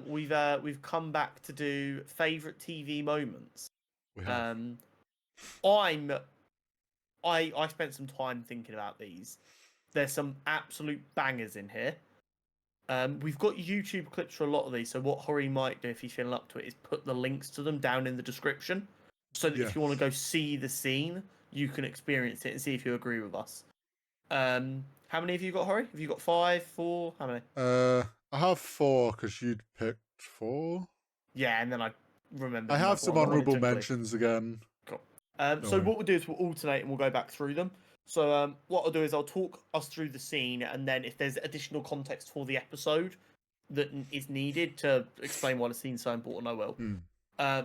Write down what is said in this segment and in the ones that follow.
we've come back to do favorite TV moments. We have. I spent some time thinking about these. There's some absolute bangers in here. We've got YouTube clips for a lot of these, so what Hori might do if he's feeling up to it is put the links to them down in the description, so that if you want to go see the scene, you can experience it and see if you agree with us. How many have you got, Hori? Have you got 5, 4? How many? I have 4 because you'd picked 4. Yeah, and then I remember. I have some honourable mentions again. Cool. So what we'll do is we'll alternate and we'll go back through them. So what I'll do is I'll talk us through the scene, and then if there's additional context for the episode that is needed to explain why the scene's so important, I will.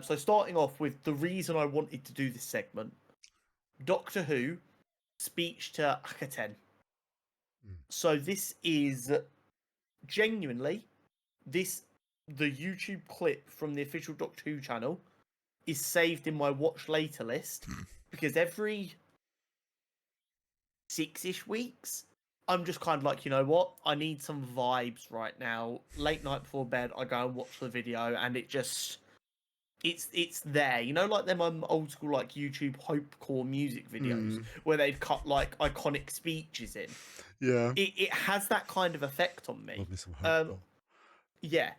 So starting off with the reason I wanted to do this segment, Doctor Who speech to Akaten. So this is genuinely the YouTube clip from the official Doctor Who channel is saved in my watch later list because every 6-ish weeks, I'm just kind of like, you know what? I need some vibes right now. Late night before bed, I go and watch the video, and it just, it's there. You know, like them old school like YouTube Hope Core music videos where they'd cut like iconic speeches in. Yeah, it has that kind of effect on me. Love me some Hope, yeah.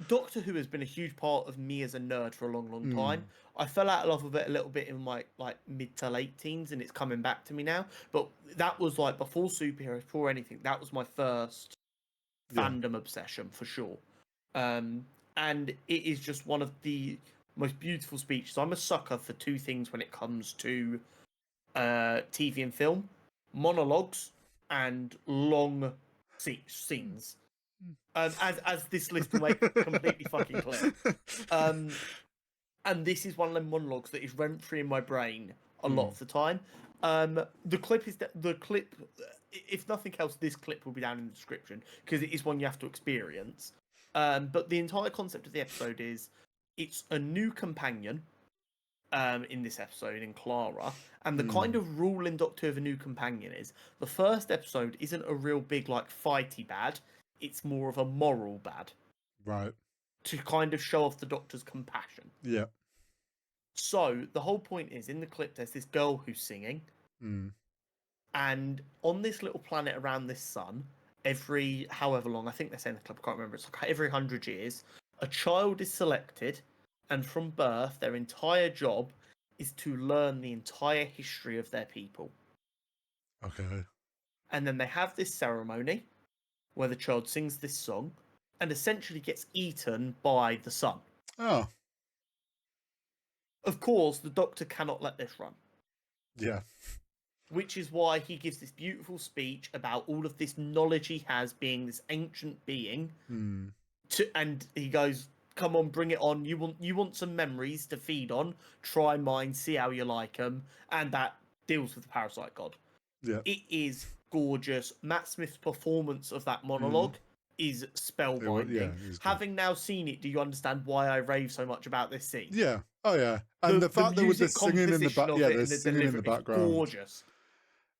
Doctor Who has been a huge part of me as a nerd for a long, long time. I fell out of love with it a little bit in my like mid to late teens, and it's coming back to me now. But that was like before superheroes, before anything. That was my first fandom obsession for sure. And it is just one of the most beautiful speeches. I'm a sucker for 2 things when it comes to TV and film: monologues and long scenes. As this list will make completely fucking clear. And this is one of them monologues that is rent-free in my brain a lot of the time. The clip is the clip. If nothing else, this clip will be down in the description because it is one you have to experience. But the entire concept of the episode is it's a new companion. In this episode, in Clara, and the kind of rule in Doctor Who of a new companion is the first episode isn't a real big like fighty bad. It's more of a moral bad. Right. To kind of show off the Doctor's compassion. Yeah. So, the whole point is, in the clip, there's this girl who's singing. And on this little planet around this sun, every however long, I think they're saying the clip, I can't remember, it's like every 100 years, a child is selected, and from birth, their entire job is to learn the entire history of their people. Okay. And then they have this ceremony where the child sings this song and essentially gets eaten by the sun. Oh. Of course, the Doctor cannot let this run. Yeah. Which is why he gives this beautiful speech about all of this knowledge he has being this ancient being. And he goes, come on, bring it on. You want some memories to feed on. Try mine, see how you like them. And that deals with the parasite god. Yeah. It is gorgeous. Matt Smith's performance of that monologue is spellbinding. Having now seen it, do you understand why I rave so much about this scene? Yeah. Oh yeah. And the fact that with the singing in the back, there's singing in the background. Gorgeous.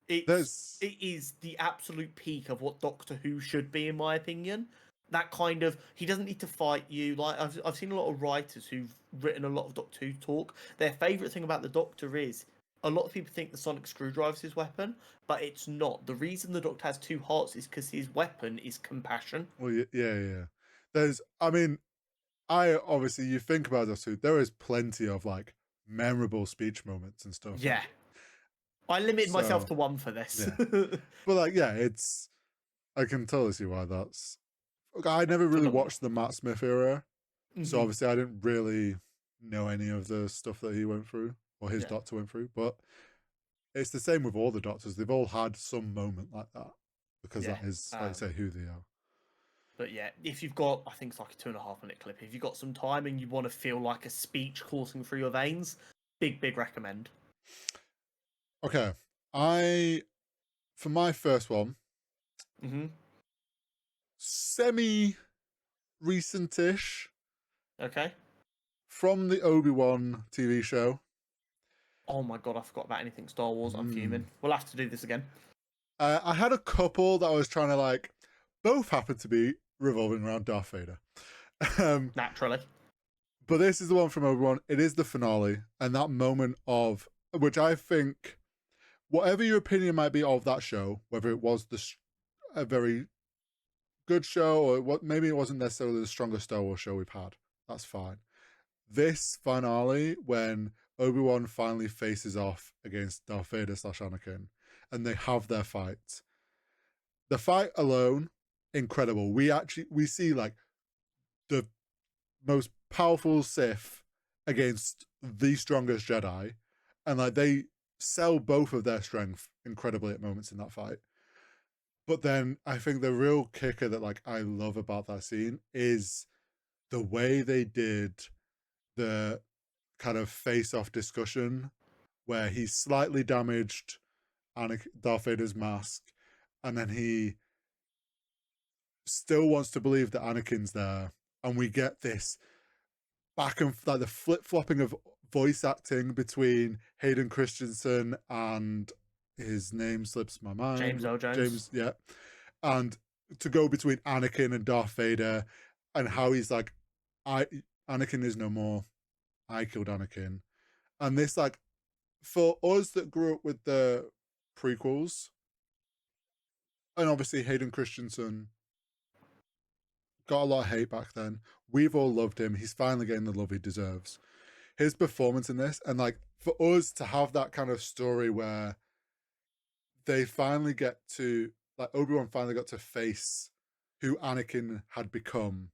It is the absolute peak of what Doctor Who should be, in my opinion. That kind of, he doesn't need to fight you. Like I've seen a lot of writers who've written a lot of Doctor Who talk. Their favourite thing about the Doctor is a lot of people think the sonic screwdriver is his weapon, but it's not. The reason the Doctor has 2 hearts is because his weapon is compassion. Well, yeah. There's, I mean, obviously you think about this too. There is plenty of like memorable speech moments and stuff. Yeah, I limited myself to 1 for this. Yeah. But like, yeah, I can totally see why that's. I never really watched the Matt Smith era, so obviously I didn't really know any of the stuff that he went through or his Doctor went through. But it's the same with all the Doctors. They've all had some moment like that because that is, like I say, who they are. But yeah, if you've got, I think it's like a 2.5 minute clip. If you've got some time and you want to feel like a speech coursing through your veins, big recommend. Okay, for my first one, semi-recent-ish. Okay. From the Obi-Wan TV show. Oh my god, I forgot about anything Star Wars. I'm fuming. We'll have to do this again. I had a couple that I was trying to like, both happen to be revolving around Darth Vader. Naturally. But this is the one from Obi-Wan. It is the finale, and that moment of which I think, whatever your opinion might be of that show, whether it was a very good show or what, maybe it wasn't necessarily the strongest Star Wars show we've had. That's fine. This finale, when Obi-Wan finally faces off against Darth Vader / Anakin, and they have their fight. The fight alone, incredible. We see like the most powerful Sith against the strongest Jedi, and like they sell both of their strength incredibly at moments in that fight. But then I think the real kicker that like I love about that scene is the way they did the kind of face-off discussion where he's slightly damaged Darth Vader's mask, and then he still wants to believe that Anakin's there, and we get this back and like the flip-flopping of voice acting between Hayden Christensen and his name slips my mind. James Earl Jones. James, yeah. And to go between Anakin and Darth Vader, and how he's like, Anakin is no more. I killed Anakin. And this, like, for us that grew up with the prequels, and obviously Hayden Christensen got a lot of hate back then. We've all loved him. He's finally getting the love he deserves. His performance in this, and like for us to have that kind of story where they finally get to, like Obi-Wan finally got to face who Anakin had become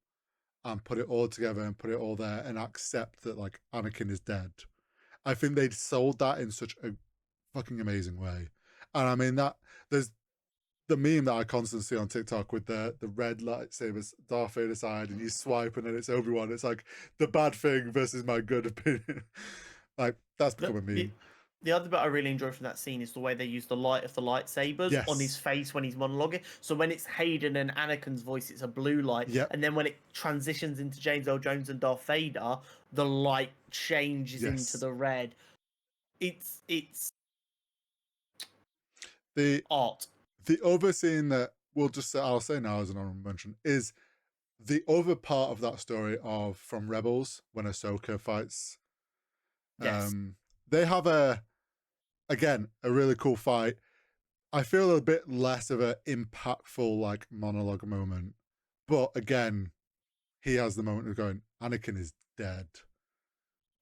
and put it all together and put it all there and accept that like Anakin is dead. I think they sold that in such a fucking amazing way. And I mean that there's the meme that I constantly see on TikTok with the red lightsabers, Darth Vader side, and you swipe and then it's Obi-Wan. It's like the bad thing versus my good opinion. Like that's become a meme. The other bit I really enjoy from that scene is the way they use the light of the lightsabers on his face when he's monologuing. So when it's Hayden and Anakin's voice, it's a blue light. Yep. And then when it transitions into James Earl Jones and Darth Vader, the light changes into the red. It's the art. The other scene that I'll say now as an honorable mention is the other part of that story of from Rebels when Ahsoka fights. Yes. They have a really cool fight. I feel a bit less of an impactful like monologue moment, but again, he has the moment of going, Anakin is dead.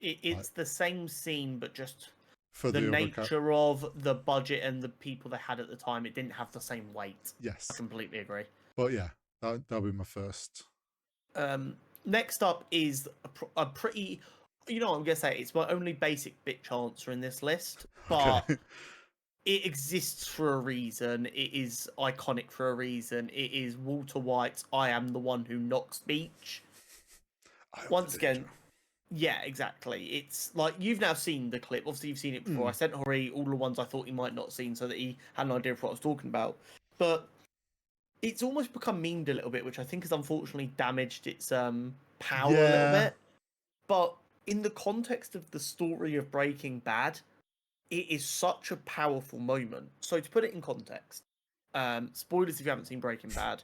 It's the same scene, but just for the nature of the budget and the people they had at the time, it didn't have the same weight. Yes. I completely agree. But yeah, that'll be my first. Next up is a pretty, I'm going to say it's my only basic bitch answer in this list, but it exists for a reason. It is iconic for a reason. It is Walter White's I Am the One Who Knocks speech. Once again, yeah, exactly. It's like you've now seen the clip. Obviously, you've seen it before. I sent Hori all the ones I thought he might not have seen so that he had an idea of what I was talking about. But it's almost become memed a little bit, which I think has unfortunately damaged its power a little bit. But in the context of the story of Breaking Bad, it is such a powerful moment. So to put it in context, spoilers if you haven't seen Breaking Bad.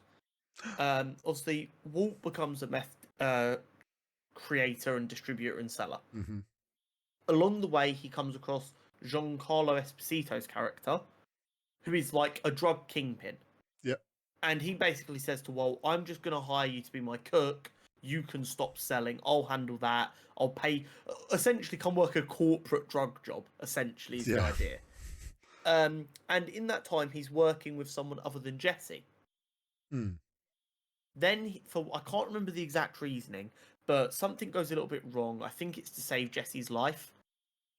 Obviously, Walt becomes a meth creator and distributor and seller. Mm-hmm. Along the way, he comes across Giancarlo Esposito's character, who is like a drug kingpin. Yep. And he basically says to Walt, I'm just going to hire you to be my cook. You can stop selling. I'll handle that. I'll pay. Essentially, come work a corporate drug job, essentially, is the idea. And in that time, he's working with someone other than Jesse. Then, I can't remember the exact reasoning, but something goes a little bit wrong. I think it's to save Jesse's life.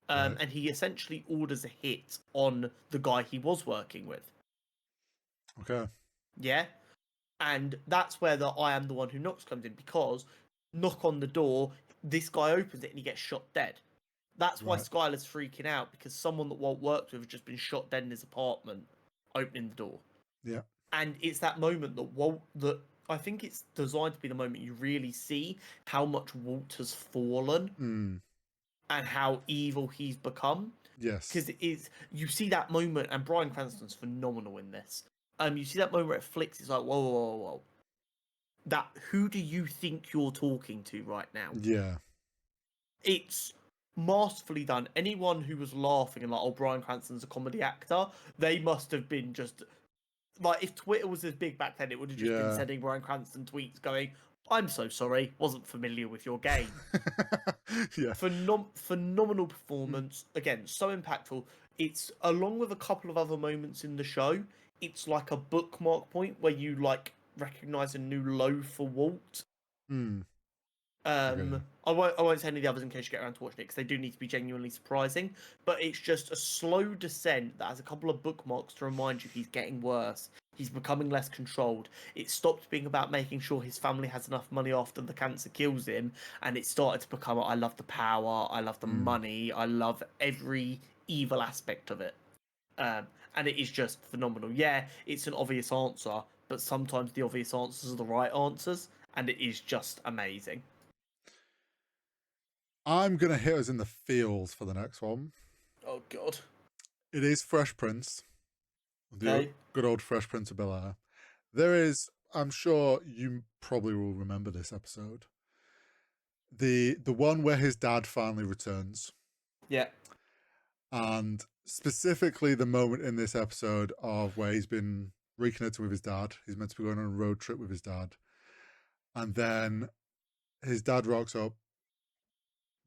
And he essentially orders a hit on the guy he was working with. Okay. Yeah? And that's where the I Am the One Who Knocks comes in, because knock on the door, this guy opens it and he gets shot dead. That's why Skylar's freaking out, because someone that Walt worked with has just been shot dead in his apartment, opening the door. Yeah. And it's that moment that I think it's designed to be the moment you really see how much Walt has fallen and how evil he's become. Yes. Because you see that moment, and Bryan Cranston's phenomenal in this. You see that moment where it flicks, it's like, whoa, whoa, whoa, whoa. that who do you think you're talking to right now? Yeah. It's masterfully done. Anyone who was laughing and like, oh, Bryan Cranston's a comedy actor, they must have been just like, if Twitter was as big back then, it would have just been Yeah. sending Bryan Cranston tweets going, "I'm so sorry, wasn't familiar with your game." Yeah. Phenomenal performance. Again, so impactful. It's along with a couple of other moments in the show. It's like a bookmark point where you like recognize a new low for Walt. Hmm. Okay. I won't say any of the others in case you get around to watching it because they do need to be genuinely surprising. But it's just a slow descent that has a couple of bookmarks to remind you he's getting worse. He's becoming less controlled. It stopped being about making sure his family has enough money after the cancer kills him, and it started to become, I love the power, I love the money, I love every evil aspect of it. And it is just phenomenal. Yeah, it's an obvious answer, but sometimes the obvious answers are the right answers, and it is just amazing. I'm gonna hit us in the feels for the next one. Oh god. It is Fresh Prince. The Okay. good old Fresh Prince of Bel-Air. There is, I'm sure you probably will remember this episode. The one where his dad finally returns. Yeah. And specifically the moment in this episode of where he's been reconnected with his dad. He's meant to be going on a road trip with his dad. And then his dad rocks up,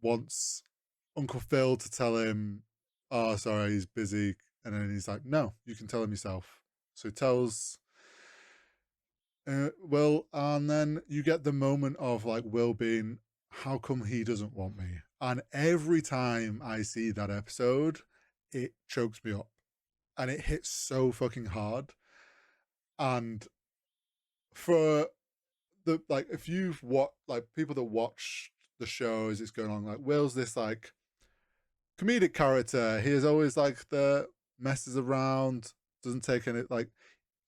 wants Uncle Phil to tell him, oh, sorry, he's busy. And then he's like, no, you can tell him yourself. So he tells Will, and then you get the moment of like Will being, how come he doesn't want me? And every time I see that episode, it chokes me up. And it hits so fucking hard. And for the like, if you've watched like people that watch the show as it's going on, like Will's this like comedic character. He is always like the messes around, doesn't take any like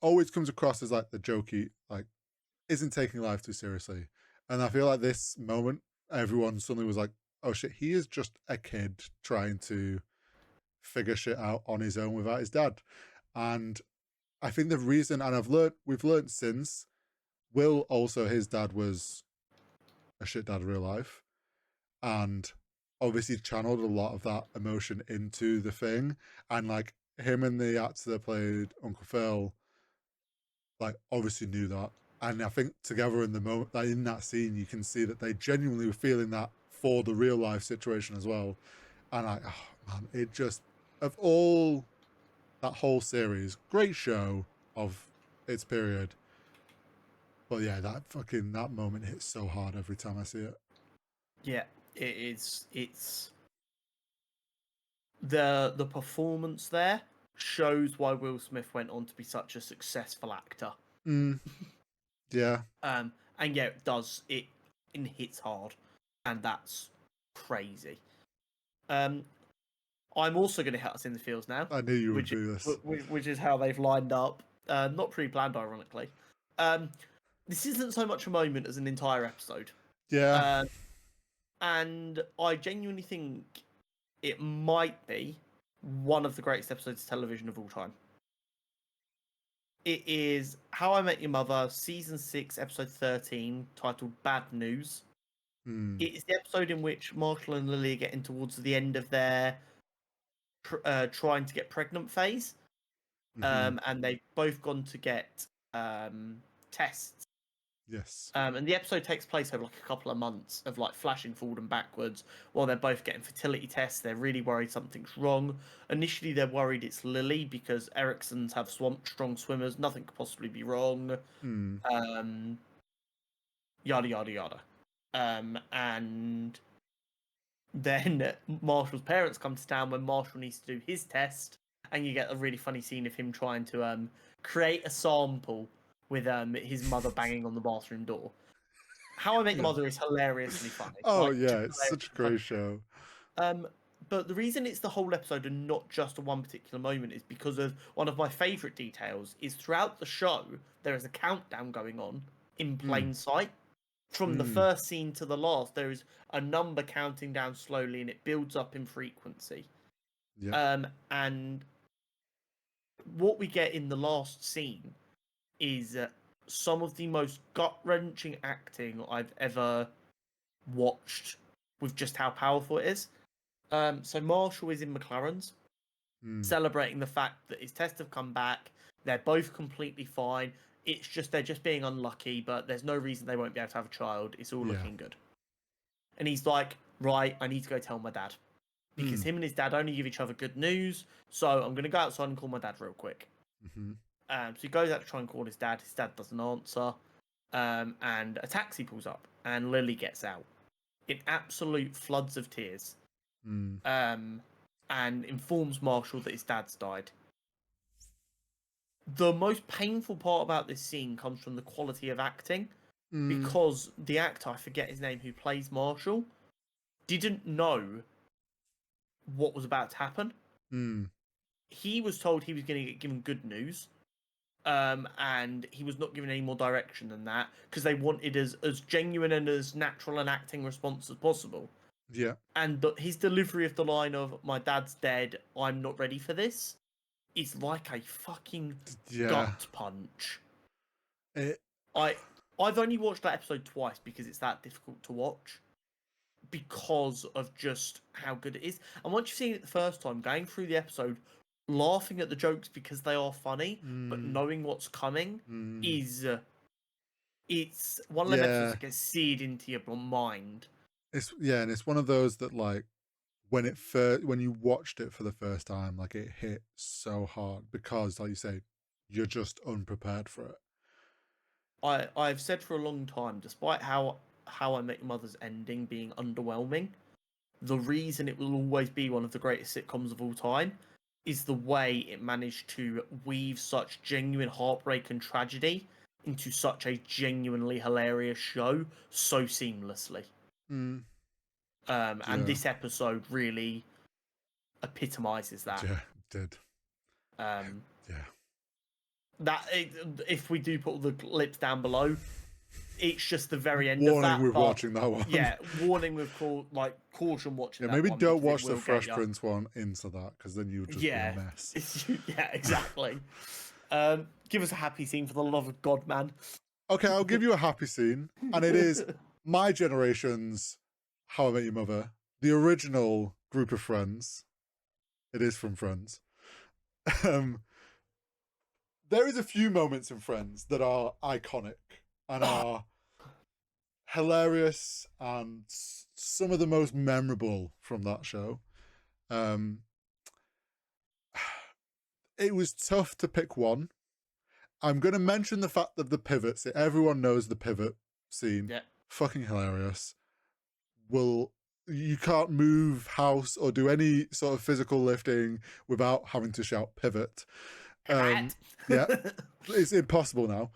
always comes across as like the jokey, like isn't taking life too seriously. And I feel like this moment, everyone suddenly was like, oh shit, he is just a kid trying to figure shit out on his own without his dad. And I think the reason, and we've learned since, Will also, his dad was a shit dad in real life. And obviously channeled a lot of that emotion into the thing. And like him and the actor that played Uncle Phil, like obviously knew that. And I think together in the moment, like in that scene, you can see that they genuinely were feeling that for the real life situation as well. And I, oh man, it just, of all that whole series, great show of its period. But yeah, that moment hits so hard every time I see it. Yeah, it is. It's the performance there shows why Will Smith went on to be such a successful actor. Yeah. And yeah, it does. It hits hard, and that's crazy. I'm also going to hit us in the feels now. I knew you would do this. Which is how they've lined up. Not pre-planned, ironically. This isn't so much a moment as an entire episode. Yeah. And I genuinely think it might be one of the greatest episodes of television of all time. It is How I Met Your Mother, Season 6, Episode 13, titled Bad News. It is the episode in which Marshall and Lily are getting towards the end of their trying to get pregnant phase. And they've both gone to get tests. Yes. And the episode takes place over like a couple of months of like flashing forward and backwards while they're both getting fertility tests. They're really worried something's wrong. Initially, they're worried it's Lily because Ericksons have strong swimmers. Nothing could possibly be wrong. Yada yada yada. And then Marshall's parents come to town when Marshall needs to do his test, and you get a really funny scene of him trying to create a sample with his mother banging on the bathroom door. How I Met Your Mother is hilariously funny. Oh yeah, it's such a great show. But the reason it's the whole episode and not just one particular moment is because of one of my favourite details is throughout the show there is a countdown going on in plain sight. From the first scene to the last, there is a number counting down slowly and it builds up in frequency. Yeah. And what we get in the last scene is some of the most gut-wrenching acting I've ever watched with just how powerful it is. So Marshall is in McLaren's, celebrating the fact that his tests have come back. They're both completely fine. It's just they're just being unlucky, but there's no reason they won't be able to have a child. It's all looking good. And he's like, right, I need to go tell my dad. Because him and his dad only give each other good news. So I'm going to go outside and call my dad real quick. So he goes out to try and call his dad. His dad doesn't answer. And a taxi pulls up. And Lily gets out in absolute floods of tears. And informs Marshall that his dad's died. The most painful part about this scene comes from the quality of acting. Because the actor, I forget his name, who plays Marshall, didn't know what was about to happen. He was told he was going to get given good news, and he was not given any more direction than that because they wanted as genuine and as natural an acting response as possible. Yeah. And his delivery of the line of "My dad's dead, I'm not ready for this" is like a fucking gut punch. I've only watched that episode twice because it's that difficult to watch. Because of just how good it is. And once you've seen it the first time, going through the episode, laughing at the jokes because they are funny, but knowing what's coming is... it's one of them episodes that gets seared into your mind. And it's one of those that, like, when you watched it for the first time, like, it hit so hard because, like you say, you're just unprepared for it. I've said for a long time, despite how I Met Your Mother's ending being underwhelming, the reason it will always be one of the greatest sitcoms of all time is the way it managed to weave such genuine heartbreak and tragedy into such a genuinely hilarious show so seamlessly. And this episode really epitomizes that. Yeah, it did. That if we do put the clips down below, it's just the very end warning of that. Warning with watching that one. Yeah, warning with caution watching that maybe one. Maybe don't watch the Fresh Prince one into that, because then you'll just be a mess. Yeah, exactly. Give us a happy scene for the love of God, man. Okay, I'll give you a happy scene. And it is my generation's How I Met Your Mother. The original group of friends. It is from Friends. There is a few moments in Friends that are iconic and are hilarious and some of the most memorable from that show. It was tough to pick one. I'm going to mention the fact that the pivots, everyone knows the pivot scene. Yeah. Fucking hilarious. You can't move house or do any sort of physical lifting without having to shout pivot. Yeah, it's impossible now.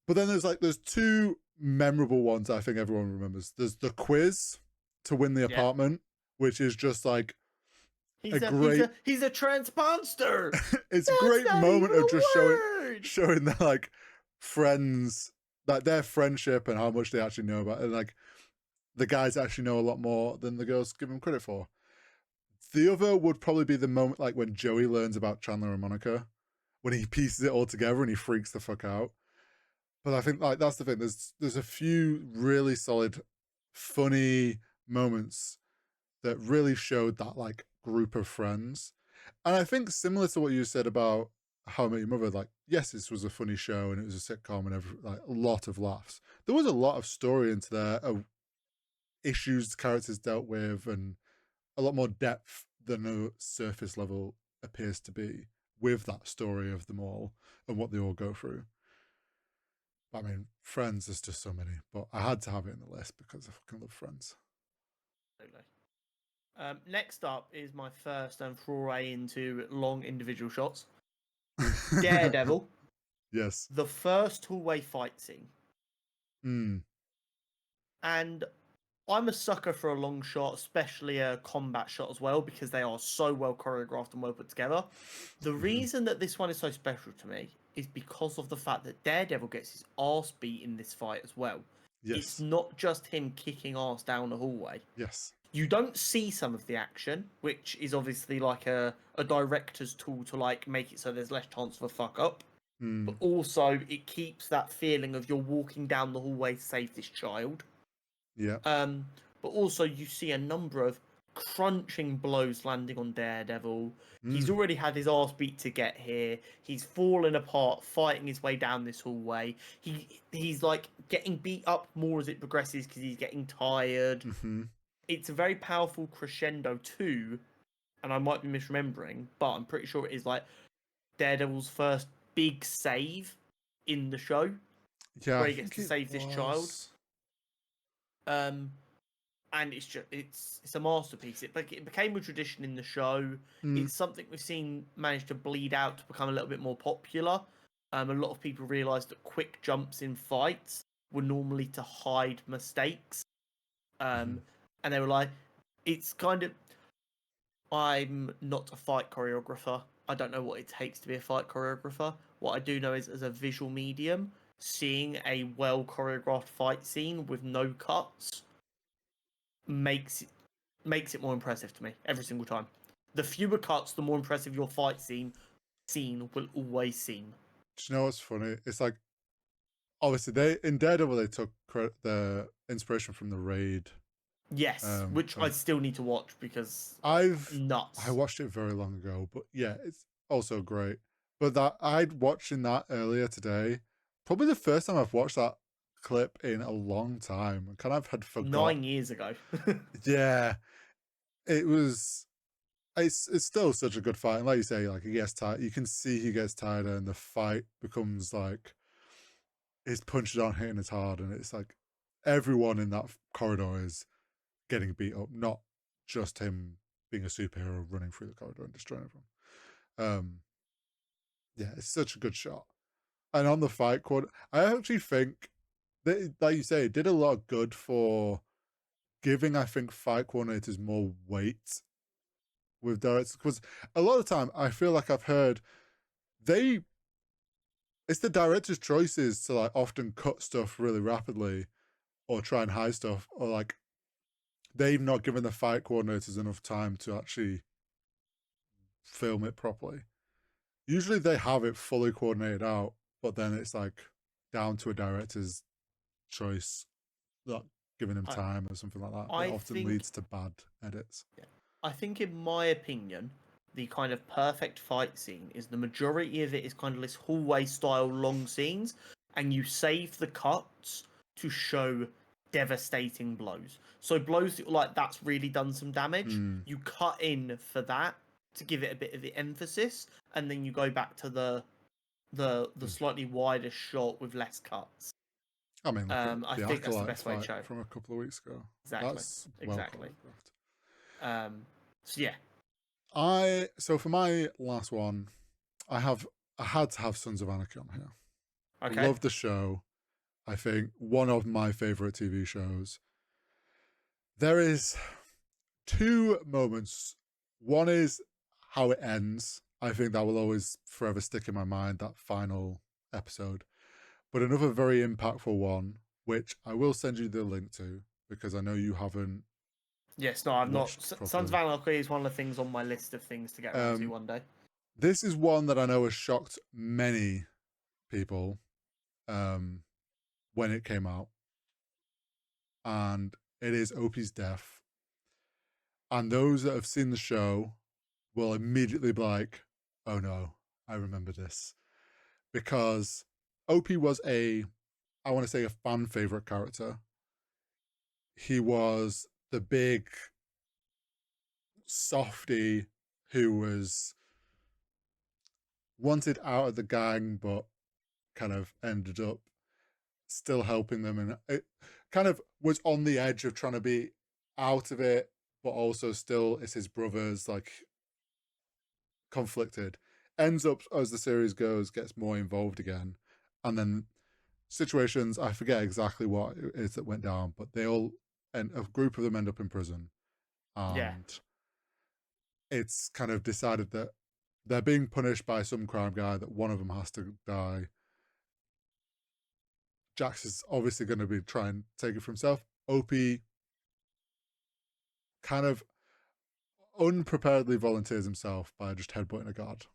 But then there's two memorable ones I think everyone remembers. There's the quiz to win the apartment, which is just like he's a transponster. It's a great moment of just showing their like friends, like their friendship and how much they actually know about it. And like the guys actually know a lot more than the girls give them credit for. The other would probably be the moment like when Joey learns about Chandler and Monica, when he pieces it all together and he freaks the fuck out. But I think like that's the thing. There's a few really solid, funny moments that really showed that like group of friends. And I think similar to what you said about How I Met Your Mother, like yes, this was a funny show and it was a sitcom and like a lot of laughs. There was a lot of story into there, issues characters dealt with, and a lot more depth than a surface level appears to be with that story of them all and what they all go through. I mean, Friends, there's just so many, but I had to have it in the list because I fucking love Friends. Absolutely. Next up is my first foray into long individual shots. Daredevil. Yes. The first hallway fight scene. And I'm a sucker for a long shot, especially a combat shot as well, because they are so well choreographed and well put together. The reason that this one is so special to me is because of the fact that Daredevil gets his arse beat in this fight as well. Yes. It's not just him kicking ass down the hallway. Yes. You don't see some of the action, which is obviously like a director's tool to like make it so there's less chance of a fuck up. but Mm. also it keeps that feeling of you're walking down the hallway to save this child. Yeah. But also you see a number of crunching blows landing on Daredevil. He's Mm. already had his ass beat to get here. He's fallen apart, fighting his way down this hallway. He's like getting beat up more as it progresses because he's getting tired. Mm-hmm. It's a very powerful crescendo too, and I might be misremembering, but I'm pretty sure it is like Daredevil's first big save in the show, Yeah, where I he gets think to it save this child. was. And it's a masterpiece. It became a tradition in the show. Mm. It's something we've seen manage to bleed out to become a little bit more popular. A lot of people realised that quick jumps in fights were normally to hide mistakes. Mm-hmm. And they were like, it's kind of. I'm not a fight choreographer. I don't know what it takes to be a fight choreographer. What I do know is, as a visual medium, seeing a well choreographed fight scene with no cuts makes it more impressive to me every single time. The fewer cuts, the more impressive your fight scene will always seem. Do you know what's funny? It's like, obviously, they in Daredevil they took the inspiration from the Raid. Yes, which I still need to watch because I nuts. watched it very long ago, but yeah, it's also great. But that I'd watching that earlier today, probably the first time I've watched that clip in a long time. I kind of had forgot. 9 years ago. Yeah, it was. It's still such a good fight, and like you say, like he gets tired. You can see he gets tired, and the fight becomes like his punches aren't hitting as hard, and it's like everyone in that corridor is getting beat up, not just him being a superhero running through the corridor and destroying everyone. Yeah, it's such a good shot. And on the fight quad, I actually think that, like you say, it did a lot of good for giving, I think, fight coordinators more weight with directors. Because a lot of the time, I feel like I've heard it's the director's choices to like often cut stuff really rapidly or try and hide stuff, or like they've not given the fight coordinators enough time to actually film it properly. Usually they have it fully coordinated out, but then it's like down to a director's choice, not giving him I, time or something like that. It I often think leads to bad edits. I think, in my opinion, the kind of perfect fight scene is the majority of it is kind of this hallway style long scenes, and you save the cuts to show devastating blows. So blows that, like, that's really done some damage. Mm. You cut in for that to give it a bit of the emphasis, and then you go back to the slightly wider shot with less cuts. I mean, look at I the think that's the Acolyte best way to fight show. from a couple of weeks ago. Exactly. That's well Exactly. choreographed. So yeah. So for my last one, I had to have Sons of Anarchy on here. Okay. I love the show. I think one of my favorite TV shows. There is two moments. One is how it ends. I think that will always forever stick in my mind, that final episode. But another very impactful one, which I will send you the link to because I know you haven't. Yes, no, I've not. Properly. Sons of Anarchy is one of the things on my list of things to get around to one day. This is one that I know has shocked many people when it came out. And it is Opie's death. And those that have seen the show will immediately be like, oh no, I remember this. Because Opie was I want to say, a fan favorite character. He was the big softy who was wanted out of the gang, but kind of ended up still helping them. And it kind of was on the edge of trying to be out of it, but also still it's his brothers, like conflicted. Ends up, as the series goes, gets more involved again. And then situations, I forget exactly what it is that went down, but they all, and a group of them end up in prison. And it's kind of decided that they're being punished by some crime guy, that one of them has to die. Jax is obviously going to be trying to take it for himself. Opie kind of unpreparedly volunteers himself by just headbutting a guard.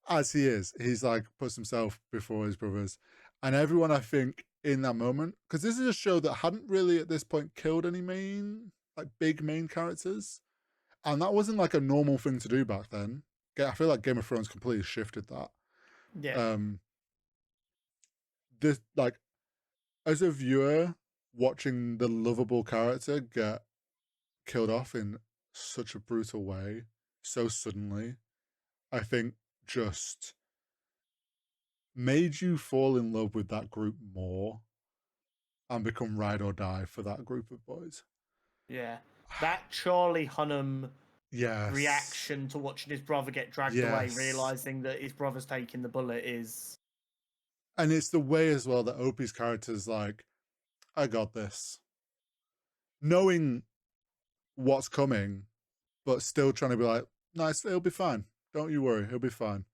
as he is, he's like puts himself before his brothers, and everyone. I think in that moment, because this is a show that hadn't really at this point killed any big main characters, and that wasn't like a normal thing to do back then. I feel like Game of Thrones completely shifted that. Yeah. This like as a viewer watching the lovable character get killed off in such a brutal way so suddenly, I think just made you fall in love with that group more and become ride or die for that group of boys. Yeah. That Charlie Hunnam Yes. reaction to watching his brother get dragged away, realizing that his brother's taking the bullet is. And it's the way as well that Opie's character's like, I got this. Knowing what's coming, but still trying to be like, nice, it'll be fine. Don't you worry, he'll be fine.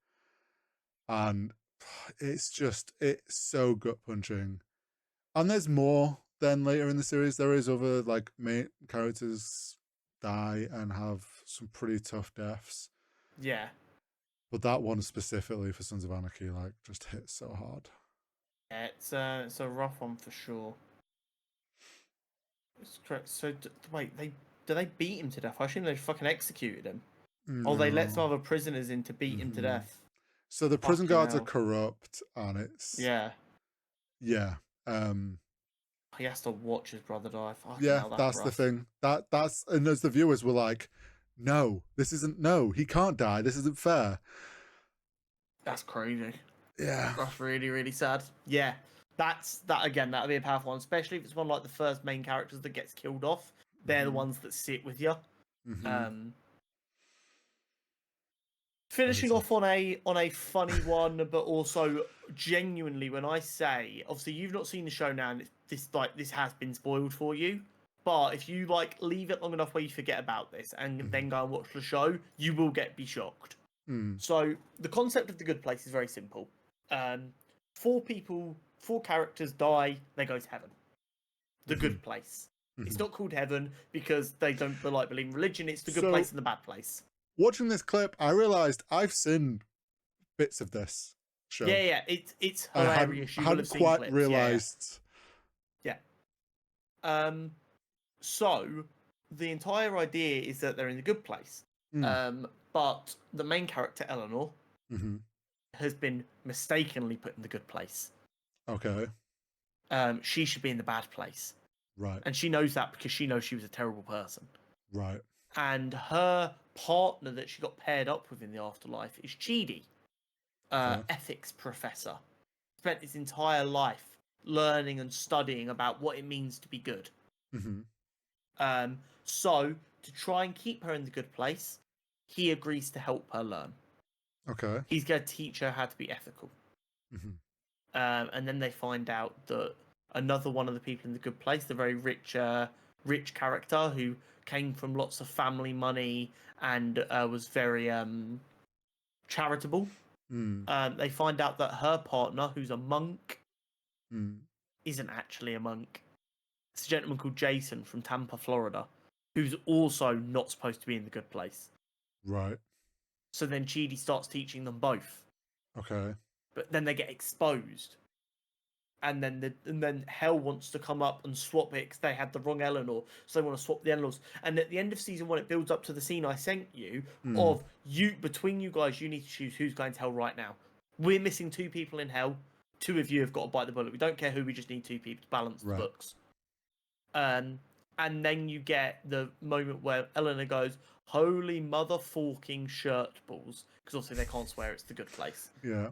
And it's so gut punching. And there's more then later in the series. There is other like main characters die and have some pretty tough deaths. Yeah. But that one specifically for Sons of Anarchy, like, just hits so hard. Yeah, it's a rough one for sure. It's correct. So wait, do they beat him to death? I assume they fucking executed him. No. Oh, they let some other prisoners in to beat him to death. So the prison Fucking guards are hell. corrupt, and it's Yeah. yeah. He has to watch his brother die. Fucking Yeah, hell, that's rough. the thing. That's and as the viewers were like, no, this isn't. No, he can't die. This isn't fair. That's crazy. Yeah. That's really, really sad. Yeah. That again, that'd be a powerful one, especially if it's one like the first main characters that gets killed off. They're the ones that sit with you. Finishing off on a funny one, but also genuinely, when I say, obviously you've not seen the show now, and this has been spoiled for you. But if you like leave it long enough where you forget about this and then go and watch the show, you will be shocked. So the concept of The Good Place is very simple. 4 characters die, they go to heaven. The Good Place. It's not called heaven because they don't believe in religion. It's the good place and the bad place. Watching this clip, I realized I've seen bits of this show. Yeah, it's hilarious. I hadn't quite realized. Yeah. So the entire idea is that they're in the good place. But the main character, Eleanor, has been mistakenly put in the good place. Okay. She should be in the bad place. Right. And she knows that because she knows she was a terrible person. Right. And her partner that she got paired up with in the afterlife is Chidi, ethics professor. Spent his entire life learning and studying about what it means to be good. So to try and keep her in the good place, he agrees to help her learn. Okay. He's going to teach her how to be ethical. And then they find out that another one of the people in the good place, the very rich character who came from lots of family money and was very charitable. They find out that her partner, who's a monk, isn't actually a monk. It's a gentleman called Jason from Tampa, Florida, who's also not supposed to be in the good place. Right. So then Chidi starts teaching them both. Okay. But then they get exposed. And then Hell wants to come up and swap it because they had the wrong Eleanor, so they want to swap the Eleanors. And at the end of season 1, it builds up to the scene I sent you of between you guys, you need to choose who's going to Hell right now. We're missing 2 people in Hell. 2 of you have got to bite the bullet. We don't care who. We just need 2 people to balance the books. And then you get the moment where Eleanor goes, "Holy mother forking shirt balls," because obviously they can't swear. It's the good place. Yeah.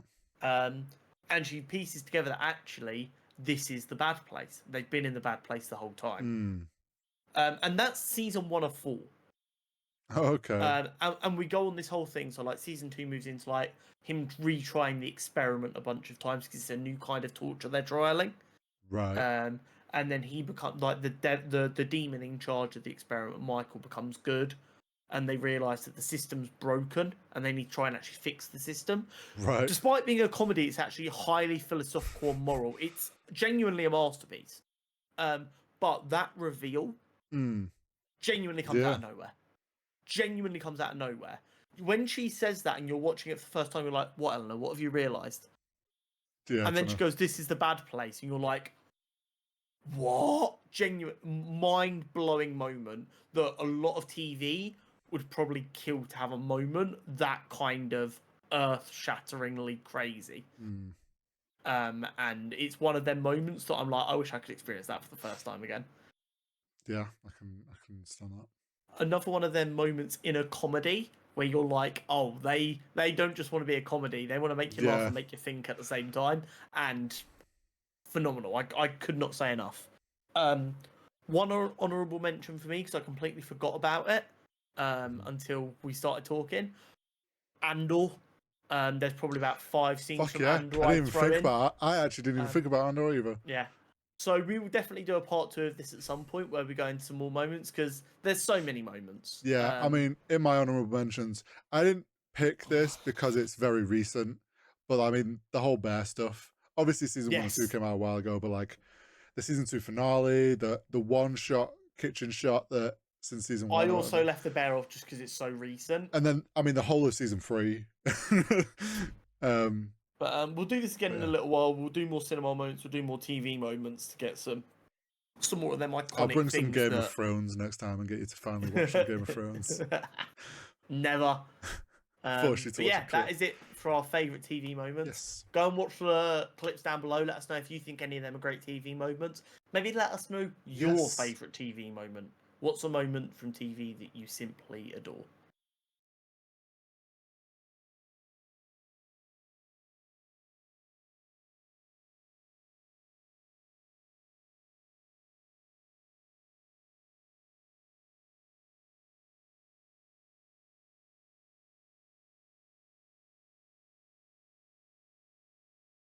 And she pieces together that actually this is the bad place. They've been in the bad place the whole time. And that's season 1 of 4. Okay. And we go on this whole thing. So like season 2 moves into like him retrying the experiment a bunch of times because it's a new kind of torture they're trialing. Right. And then he becomes like the demon in charge of the experiment. Michael becomes good. And they realise that the system's broken and they need to try and actually fix the system. Right. Despite being a comedy, it's actually highly philosophical and moral. It's genuinely a masterpiece. But that reveal genuinely comes out of nowhere. Genuinely comes out of nowhere. when she says that and you're watching it for the first time, you're like, "What, Eleanor? What have you realised?" Yeah, And then she goes, "This is the bad place," and you're like, "What?" Genuine, mind-blowing moment that a lot of TV would probably kill to have a moment that kind of earth-shatteringly crazy. Mm. And it's one of them moments that I'm like, I wish I could experience that for the first time again. Yeah, I can understand that. Another one of them moments in a comedy where you're like, oh, they don't just want to be a comedy, they want to make you laugh and make you think at the same time, and phenomenal. I could not say enough. One honourable mention for me, because I completely forgot about it until we started talking. Andor. There's probably about 5 scenes from Andor I didn't even think in. about it. I actually didn't even think about Andor either. Yeah. So we will definitely do a part 2 of this at some point where we go into some more moments, because there's so many moments. Yeah, I mean, in my honourable mentions, I didn't pick this because it's very recent, but I mean, the whole bear stuff. Obviously, season 1 and 2 came out a while ago, but like the season 2 finale, the one shot kitchen shot that since season 1. I also left the bear off just because it's so recent. And then, I mean, the whole of season 3. But we'll do this again in a little while. We'll do more cinema moments. We'll do more TV moments to get some more of them iconic things. I'll bring some Game of Thrones next time and get you to finally watch some Game of Thrones. Never. But yeah, that is it for our favourite TV moments. Yes. Go and watch the clips down below. Let us know if you think any of them are great TV moments. Maybe let us know your favourite TV moment. What's a moment from TV that you simply adore?